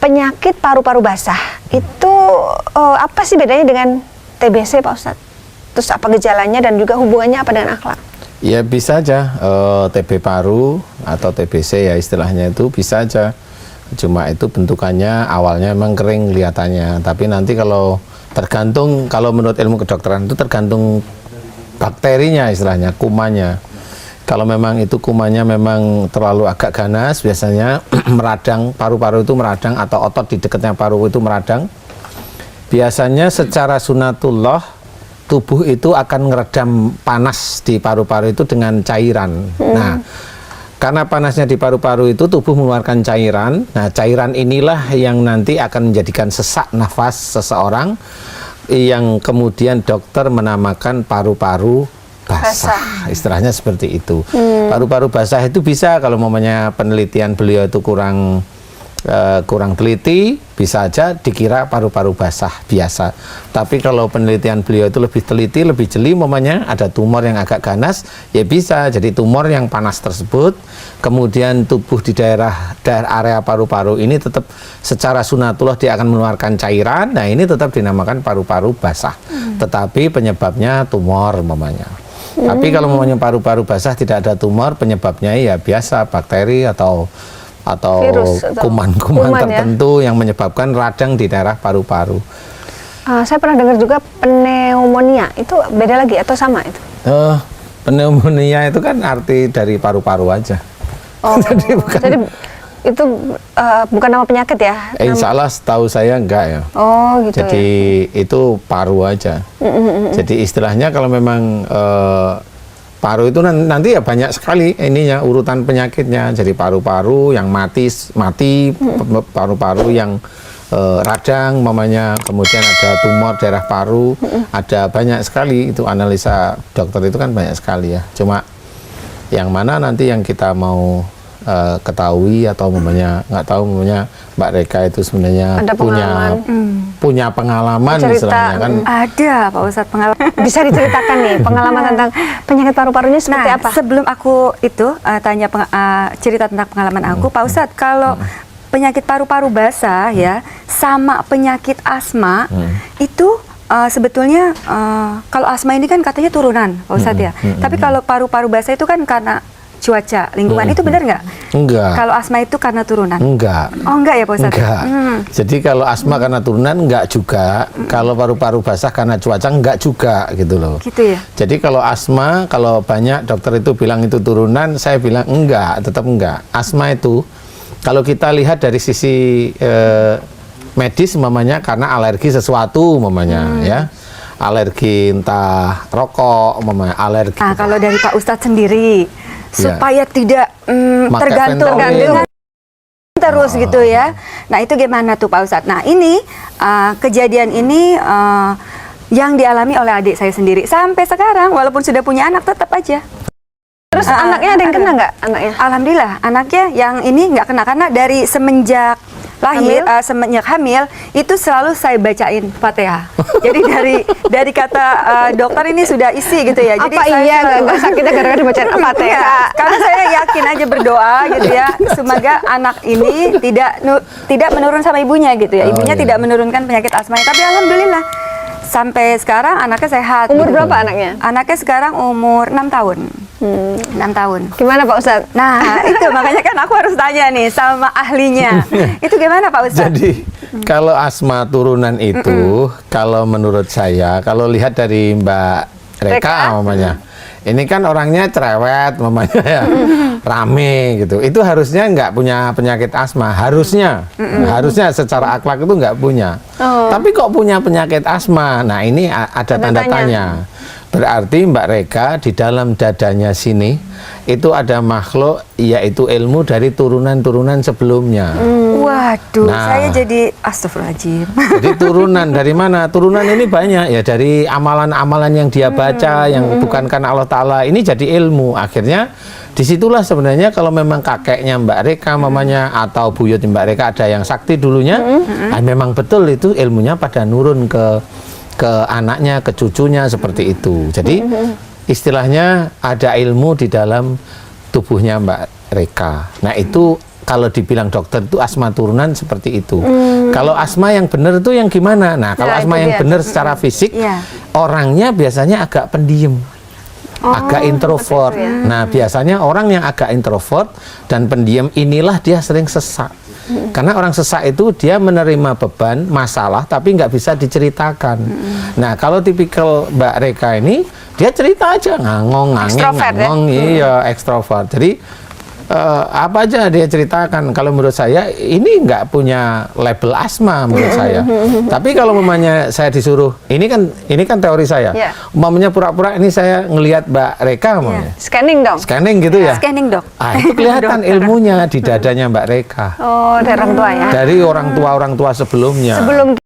penyakit paru-paru basah itu apa sih bedanya dengan TBC Pak Ustadz? Terus apa gejalanya dan juga hubungannya apa dengan akhlak? Ya bisa aja TB paru atau TBC ya istilahnya itu bisa aja. Cuma itu bentukannya awalnya memang kering kelihatannya, tapi nanti kalau tergantung, kalau menurut ilmu kedokteran itu tergantung bakterinya istilahnya, kumannya. Kalau memang itu kumannya memang terlalu agak ganas, biasanya meradang, paru-paru itu meradang atau otot di dekatnya paru itu meradang. Biasanya secara sunatullah tubuh itu akan ngeredam panas di paru-paru itu dengan cairan. Nah, karena panasnya di paru-paru itu tubuh mengeluarkan cairan. Nah, cairan inilah yang nanti akan menjadikan sesak nafas seseorang, yang kemudian dokter menamakan paru-paru basah. Istilahnya seperti itu. Paru-paru basah itu bisa, kalau namanya penelitian beliau itu kurang teliti, bisa aja dikira paru-paru basah biasa. Tapi kalau penelitian beliau itu lebih teliti, lebih jeli, mamanya ada tumor yang agak ganas, ya bisa jadi tumor yang panas tersebut. Kemudian tubuh di daerah area paru-paru ini tetap secara sunatullah dia akan mengeluarkan cairan. Nah, ini tetap dinamakan paru-paru basah. Tetapi penyebabnya tumor mamanya. Tapi kalau mamanya paru-paru basah tidak ada tumor, penyebabnya ya biasa bakteri atau kuman-kuman tertentu yang menyebabkan radang di daerah paru-paru. Saya pernah dengar juga pneumonia, itu beda lagi atau sama itu? Pneumonia itu kan arti dari paru-paru aja. Jadi itu bukan nama penyakit ya? Insya Allah setahu saya enggak ya. Gitu. Jadi ya, itu paru aja. Jadi istilahnya kalau memang paru itu nanti ya banyak sekali ininya urutan penyakitnya. Jadi paru-paru yang mati, paru-paru yang radang mamanya, kemudian ada tumor daerah paru, ada banyak sekali. Itu analisa dokter itu kan banyak sekali ya. Cuma yang mana nanti yang kita mau ketahui atau mamanya nggak tahu, mamanya Mbak Reka itu sebenarnya punya pengalaman misalnya kan. Ada Pak Ustadz pengalaman. Bisa diceritakan nih pengalaman tentang penyakit paru-parunya seperti apa? Sebelum aku itu tanya cerita tentang pengalaman aku, Pak Ustadz, kalau penyakit paru-paru basah ya sama penyakit asma itu sebetulnya kalau asma ini kan katanya turunan Pak Ustadz ya. Tapi kalau paru-paru basah itu kan karena cuaca lingkungan, itu benar nggak? Enggak. Kalau asma itu karena turunan? Enggak. Oh enggak ya Pak Ustadz? Enggak. Jadi kalau asma karena turunan enggak juga. Kalau paru-paru basah karena cuaca enggak juga gitu loh. Gitu ya. Jadi kalau asma, kalau banyak dokter itu bilang itu turunan, saya bilang enggak, tetap enggak. Asma itu kalau kita lihat dari sisi medis mamanya karena alergi sesuatu mamanya ya. Alergi entah rokok mamanya, alergi. Nah, kalau dari Pak Ustadz sendiri supaya tidak tergantung terus gitu ya. Nah, itu gimana tuh Pak Ustadz? Nah, ini kejadian ini yang dialami oleh adik saya sendiri sampai sekarang, walaupun sudah punya anak tetap aja. Terus anaknya ada yang kena nggak anaknya? Alhamdulillah anaknya yang ini nggak kena, karena dari semenjak lahir, semenjak hamil itu selalu saya bacain Fatihah. Jadi dari kata dokter ini sudah isi gitu ya. Jadi apa iya nggak sakitnya gara-gara dibacain Fatihah? Karena saya yakin aja berdoa gitu ya, semoga anak ini tidak menurun sama ibunya gitu ya. Ibunya tidak menurunkan penyakit asma. Tapi alhamdulillah sampai sekarang anaknya sehat. Umur berapa anaknya? Anaknya sekarang umur 6 tahun. 6 tahun. Gimana Pak Ustadz? Nah, itu makanya kan aku harus tanya nih sama ahlinya. Itu gimana Pak Ustadz? Jadi kalau asma turunan itu, kalau menurut saya, kalau lihat dari Mbak Reka mamanya, ini kan orangnya cerewet mamanya ya, rame gitu. Itu harusnya nggak punya penyakit asma, harusnya secara akhlak itu nggak punya. Tapi kok punya penyakit asma? Nah, ini ada tanda tanya. Berarti Mbak Reka di dalam dadanya sini itu ada makhluk, yaitu ilmu dari turunan-turunan sebelumnya. Waduh, saya jadi astagfirullahaladzim. Jadi turunan dari mana? Turunan ini banyak ya, dari amalan-amalan yang dia baca, yang bukan karena Allah Ta'ala. Ini jadi ilmu. Akhirnya disitulah sebenarnya kalau memang kakeknya Mbak Reka mamanya atau buyut Mbak Reka ada yang sakti dulunya, memang betul itu ilmunya pada nurun ke anaknya, ke cucunya, seperti itu. Jadi istilahnya ada ilmu di dalam tubuhnya Mbak Reka. Nah, itu kalau dibilang dokter itu asma turunan seperti itu. Kalau asma yang benar itu yang gimana? Nah, kalau Nah, asma itu yang dia. benar secara fisik, Iya. orangnya biasanya agak pendiam. Agak introvert. seperti itu ya. Nah, biasanya orang yang agak introvert dan pendiam inilah dia sering sesak. Karena orang sesak itu dia menerima beban, masalah, tapi nggak bisa diceritakan. Nah, kalau tipikal Mbak Reka ini, dia cerita aja, ngangong, ngangeng, Ekstrovert, ya? ngangong, iya, ekstrovert. Jadi, apa aja dia ceritakan. Kalau menurut saya, ini nggak punya label asma menurut saya. Tapi kalau umpamanya saya disuruh, ini kan teori saya. Ya. Umpamanya pura-pura ini saya ngelihat Mbak Reka, umpamanya. Scanning dong. Scanning gitu ya. Scanning, Dok. Ah, itu kelihatan Dokter. ilmunya di dadanya Mbak Reka. Oh, dari orang tua ya. Dari orang tua sebelumnya. Sebelum